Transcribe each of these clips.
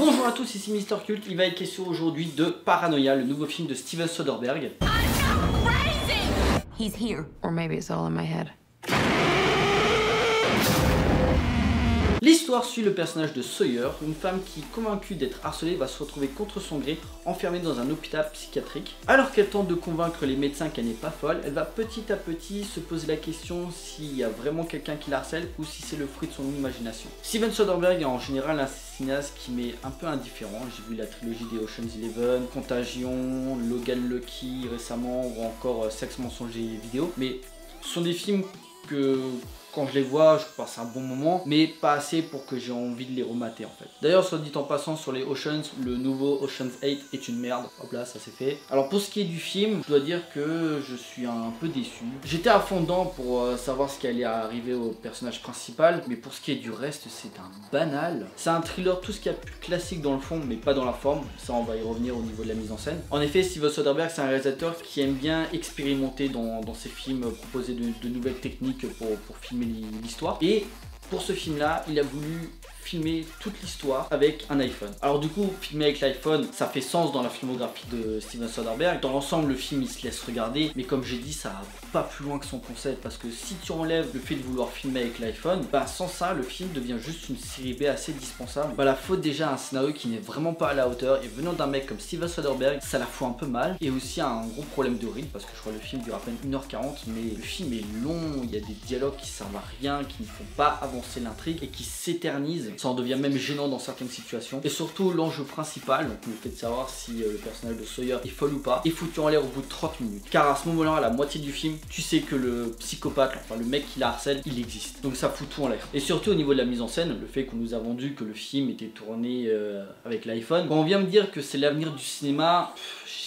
Bonjour à tous, ici Mister Cult. Il va être question aujourd'hui de Paranoia, le nouveau film de Steven Soderbergh. He's here. Or maybe it's all in my head. L'histoire suit le personnage de Sawyer, une femme qui, convaincue d'être harcelée, va se retrouver contre son gré, enfermée dans un hôpital psychiatrique. Alors qu'elle tente de convaincre les médecins qu'elle n'est pas folle, elle va petit à petit se poser la question s'il y a vraiment quelqu'un qui la harcèle ou si c'est le fruit de son imagination. Steven Soderbergh est en général un cinéaste qui m'est un peu indifférent. J'ai vu la trilogie des Ocean's 11, Contagion, Logan Lucky récemment ou encore Sexe, mensonge et vidéo. Mais ce sont des films que quand je les vois, je passe un bon moment, mais pas assez pour que j'ai envie de les remater en fait. D'ailleurs, soit dit en passant, sur les Oceans, le nouveau Ocean's 8 est une merde. Hop là, ça c'est fait. Alors pour ce qui est du film, je dois dire que je suis un peu déçu. J'étais à fond dedans pour savoir ce qui allait arriver au personnage principal, mais pour ce qui est du reste, c'est un banal. C'est un thriller, tout ce qu'il y a de plus classique dans le fond, mais pas dans la forme. Ça, on va y revenir au niveau de la mise en scène. En effet, Steven Soderbergh, c'est un réalisateur qui aime bien expérimenter dans ses films, proposer de nouvelles techniques pour filmer l'histoire. Et pour ce film là, il a voulu filmer toute l'histoire avec un iPhone. Alors du coup, filmer avec l'iPhone, ça fait sens dans la filmographie de Steven Soderbergh. Dans l'ensemble, le film il se laisse regarder, mais comme j'ai dit, ça va pas plus loin que son concept, parce que si tu enlèves le fait de vouloir filmer avec l'iPhone, bah sans ça, le film devient juste une série B assez dispensable. Bah la faute déjà à un scénario qui n'est vraiment pas à la hauteur, et venant d'un mec comme Steven Soderbergh, ça la fout un peu mal, et aussi un gros problème de rythme, parce que je crois que le film dure à peine 1h40, mais le film est long, il y a des dialogues qui servent à rien, qui ne font pas avancer l'intrigue, et qui s'éternisent. Ça en devient même gênant dans certaines situations. Et surtout, l'enjeu principal, donc le fait de savoir si le personnage de Sawyer est folle ou pas, est foutu en l'air au bout de 30 minutes. Car à ce moment-là, à la moitié du film, tu sais que le psychopathe, enfin le mec qui la harcèle, il existe. Donc ça fout tout en l'air. Et surtout au niveau de la mise en scène, le fait qu'on nous a vendu que le film était tourné avec l'iPhone. Quand on vient me dire que c'est l'avenir du cinéma,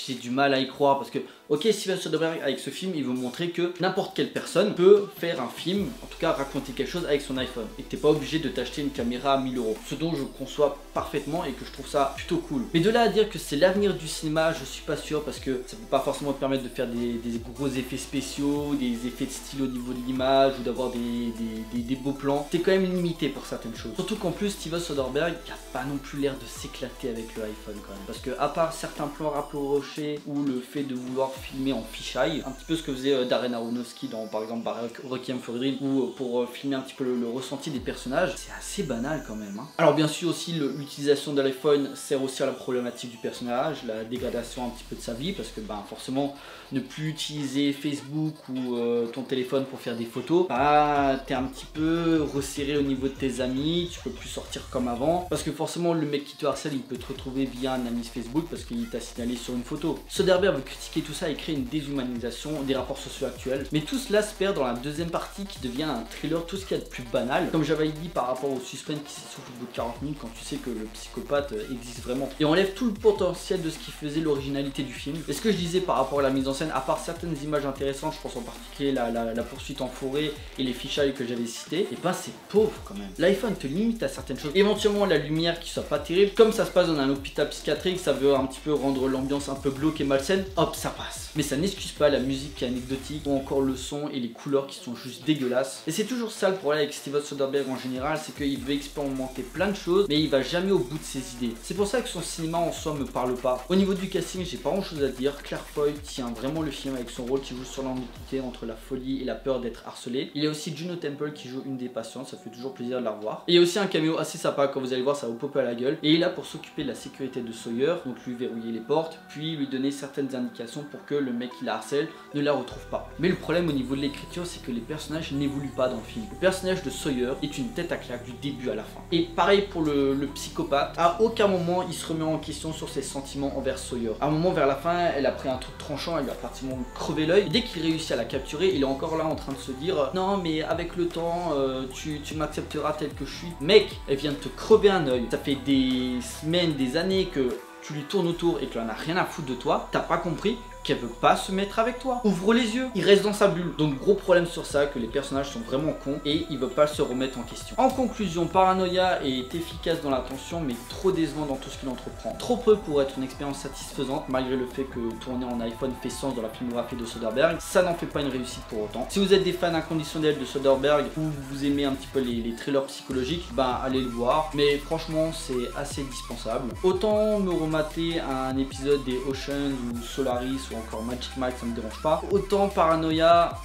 j'ai du mal à y croire, parce que ok, Steven Soderbergh avec ce film il veut montrer que n'importe quelle personne peut faire un film, en tout cas raconter quelque chose avec son iPhone, et que t'es pas obligé de t'acheter une caméra à 1000 €, ce dont je conçois parfaitement et que je trouve ça plutôt cool. Mais de là à dire que c'est l'avenir du cinéma, je suis pas sûr, parce que ça peut pas forcément te permettre de faire des gros effets spéciaux, des effets de style au niveau de l'image, ou d'avoir des beaux plans. T'es quand même limité pour certaines choses. Surtout qu'en plus Steven Soderbergh il a pas non plus l'air de s'éclater avec le iPhone quand même, parce que à part certains plans rapprochés ou le fait de vouloir filmer en fisheye, un petit peu ce que faisait Darren Aronofsky dans par exemple Requiem for a Dream, ou pour filmer un petit peu le ressenti des personnages, c'est assez banal quand même. Alors bien sûr aussi l'utilisation de l'iPhone sert aussi à la problématique du personnage, la dégradation un petit peu de sa vie, parce que forcément ne plus utiliser Facebook ou ton téléphone pour faire des photos, t'es un petit peu resserré au niveau de tes amis, tu peux plus sortir comme avant, parce que forcément le mec qui te harcèle il peut te retrouver via un ami Facebook parce qu'il t'a signalé sur une photo. Soderbergh veut critiquer tout ça et créer une déshumanisation des rapports sociaux actuels, mais tout cela se perd dans la deuxième partie qui devient un thriller, tout ce qu'il y a de plus banal, comme j'avais dit par rapport au suspense qui s'essouffle au bout de 40 minutes quand tu sais que le psychopathe existe vraiment, et enlève tout le potentiel de ce qui faisait l'originalité du film. Et ce que je disais par rapport à la mise en scène, à part certaines images intéressantes, je pense en particulier la poursuite en forêt et les fisheyes que j'avais cités, et c'est pauvre quand même. L'iPhone te limite à certaines choses, éventuellement la lumière qui soit pas terrible, comme ça se passe dans un hôpital psychiatrique, ça veut un petit peu rendre l'ambiance un peu glauque et malsaine, hop ça passe. Mais ça n'excuse pas la musique qui est anecdotique, ou encore le son et les couleurs qui sont juste dégueulasses. Et c'est toujours ça le problème avec Steven Soderbergh en général, c'est qu'il veut expérimenter plein de choses, mais il va jamais au bout de ses idées. C'est pour ça que son cinéma en soi me parle pas. Au niveau du casting, j'ai pas grand chose à dire. Claire Foy tient vraiment le film avec son rôle qui joue sur l'ambiguïté entre la folie et la peur d'être harcelé. Il y a aussi Juno Temple qui joue une des patientes, ça fait toujours plaisir de la revoir. Et il y a aussi un caméo assez sympa, quand vous allez voir ça va vous popper à la gueule. Et il est là pour s'occuper de la sécurité de Sawyer, donc lui verrouiller les portes, puis lui donner certaines indications pour que le mec qui la harcèle ne la retrouve pas. Mais le problème au niveau de l'écriture, c'est que les personnages n'évoluent pas dans le film. Le personnage de Sawyer est une tête à claque du début à la fin. Et pareil pour le psychopathe, à aucun moment il se remet en question sur ses sentiments envers Sawyer. À un moment vers la fin, elle a pris un truc tranchant, elle lui a pratiquement crevé l'œil. Dès qu'il réussit à la capturer, il est encore là en train de se dire non mais avec le temps tu m'accepteras tel que je suis. Mec, elle vient de te crever un œil. Ça fait des semaines, des années que tu lui tournes autour et que tu n'en as rien à foutre de toi, t'as pas compris qu'elle veut pas se mettre avec toi. Ouvre les yeux, il reste dans sa bulle. Donc gros problème sur ça, que les personnages sont vraiment cons et il veut pas se remettre en question. En conclusion, Paranoia est efficace dans l'attention mais trop décevant dans tout ce qu'il entreprend. Trop peu pour être une expérience satisfaisante malgré le fait que tourner en iPhone fait sens dans la filmographie de Soderbergh. Ça n'en fait pas une réussite pour autant. Si vous êtes des fans inconditionnels de Soderbergh ou vous aimez un petit peu les thrillers psychologiques, ben allez le voir. Mais franchement c'est assez dispensable. Autant me remater un épisode des Oceans ou Solaris ou encore Magic Mike, ça me dérange pas. Autant Paranoia,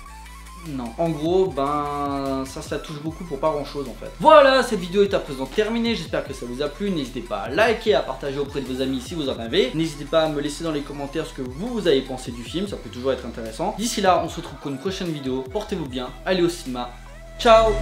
non. En gros, ben ça se la touche beaucoup pour pas grand chose en fait. Voilà, cette vidéo est à présent terminée. J'espère que ça vous a plu. N'hésitez pas à liker, à partager auprès de vos amis si vous en avez. N'hésitez pas à me laisser dans les commentaires ce que vous avez pensé du film. Ça peut toujours être intéressant. D'ici là, on se retrouve pour une prochaine vidéo. Portez-vous bien. Allez au cinéma. Ciao.